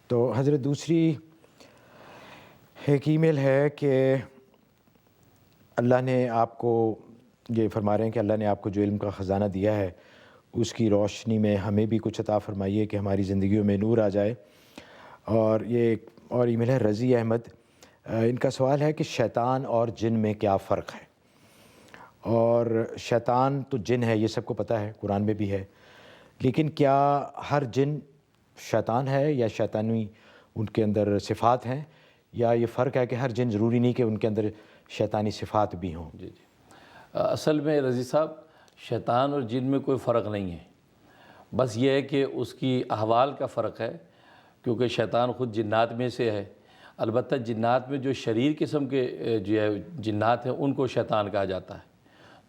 تو حضرت دوسری ایک ای میل ہے کہ اللہ نے آپ کو یہ فرما رہے ہیں کہ اللہ نے آپ کو جو علم کا خزانہ دیا ہے اس کی روشنی میں ہمیں بھی کچھ عطا فرمائیے کہ ہماری زندگیوں میں نور آ جائے۔ اور یہ ایک اور ای میل ہے رضی احمد، ان کا سوال ہے کہ شیطان اور جن میں کیا فرق ہے؟ اور شیطان تو جن ہے، یہ سب کو پتہ ہے، قرآن میں بھی ہے، لیکن کیا ہر جن شیطان ہے یا شیطانی ان کے اندر صفات ہیں، یا یہ فرق ہے کہ ہر جن ضروری نہیں کہ ان کے اندر شیطانی صفات بھی ہوں؟ جی اصل میں رضی صاحب شیطان اور جن میں کوئی فرق نہیں ہے، بس یہ ہے کہ اس کی احوال کا فرق ہے، کیونکہ شیطان خود جنات میں سے ہے۔ البتہ جنات میں جو شریر قسم کے جو ہے جنات ہیں ان کو شیطان کہا جاتا ہے،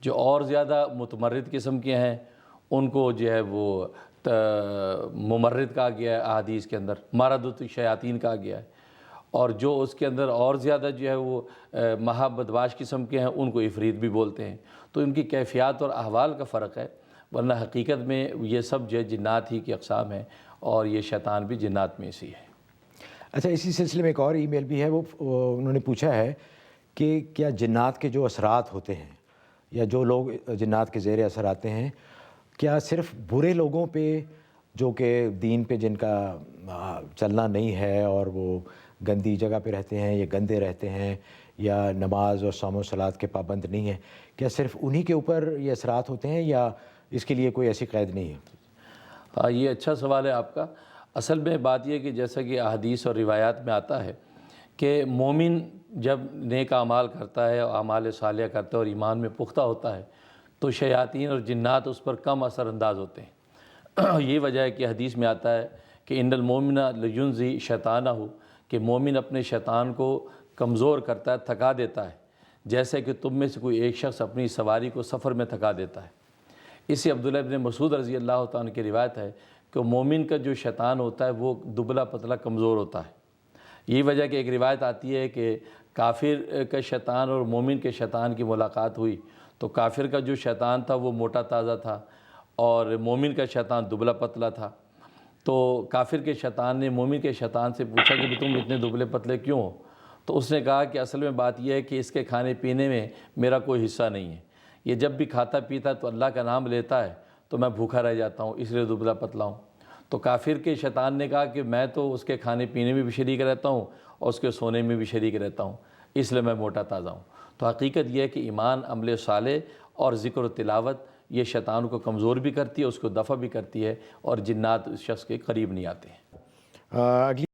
جو اور زیادہ متمرد قسم کے ہیں ان کو جو ہے وہ ممرد کہا گیا ہے، احادیث کے اندر مارد الشیاطین کہا گیا ہے، اور جو اس کے اندر اور زیادہ جو ہے وہ مہا بدمعاش قسم کے ہیں ان کو عفریت بھی بولتے ہیں۔ تو ان کی کیفیات اور احوال کا فرق ہے، ورنہ حقیقت میں یہ سب جو ہے جنات ہی کی اقسام ہیں، اور یہ شیطان بھی جنات میں سے ہی ہے۔ اچھا، اسی سلسلے میں ایک اور ای میل بھی ہے، وہ انہوں نے پوچھا ہے کہ کیا جنات کے جو اثرات ہوتے ہیں یا جو لوگ جنات کے زیر اثر آتے ہیں، کیا صرف برے لوگوں پہ جو کہ دین پہ جن کا چلنا نہیں ہے اور وہ گندی جگہ پہ رہتے ہیں یا گندے رہتے ہیں یا نماز اور صوم و صلات کے پابند نہیں ہیں، کیا صرف انہی کے اوپر یہ اثرات ہوتے ہیں یا اس کے لیے کوئی ایسی قید نہیں ہے؟ یہ اچھا سوال ہے آپ کا۔ اصل میں بات یہ کہ جیسا کہ احادیث اور روایات میں آتا ہے کہ مومن جب نیک اعمال کرتا ہے اور اعمال صالحہ کرتا ہے اور ایمان میں پختہ ہوتا ہے تو شیاطین اور جنات اس پر کم اثر انداز ہوتے ہیں۔ یہ وجہ ہے کہ حدیث میں آتا ہے کہ ان المومن لینزی شیطانہ، کہ مومن اپنے شیطان کو کمزور کرتا ہے، تھکا دیتا ہے، جیسے کہ تم میں سے کوئی ایک شخص اپنی سواری کو سفر میں تھکا دیتا ہے۔ اس سے عبداللہ ابن مسعود رضی اللہ تعالیٰ عنہ کی روایت ہے کہ مومن کا جو شیطان ہوتا ہے وہ دبلا پتلا کمزور ہوتا ہے۔ یہی وجہ کہ ایک روایت آتی ہے کہ کافر کا شیطان اور مومن کے شیطان کی ملاقات ہوئی تو کافر کا جو شیطان تھا وہ موٹا تازہ تھا اور مومن کا شیطان دبلا پتلا تھا۔ تو کافر کے شیطان نے مومن کے شیطان سے پوچھا کہ تم اتنے دبلے پتلے کیوں ہو؟ تو اس نے کہا کہ اصل میں بات یہ ہے کہ اس کے کھانے پینے میں میرا کوئی حصہ نہیں ہے، یہ جب بھی کھاتا پیتا تو اللہ کا نام لیتا ہے تو میں بھوکا رہ جاتا ہوں، اس لیے دبلا پتلا ہوں۔ تو کافر کے شیطان نے کہا کہ میں تو اس کے کھانے پینے میں بھی شریک رہتا ہوں اور اس کے سونے میں بھی شریک رہتا ہوں، اس لیے میں موٹا تازہ ہوں۔ تو حقیقت یہ ہے کہ ایمان، عمل صالح اور ذکر و تلاوت یہ شیطان کو کمزور بھی کرتی ہے، اس کو دفع بھی کرتی ہے، اور جنات اس شخص کے قریب نہیں آتے ہیں۔ اگلی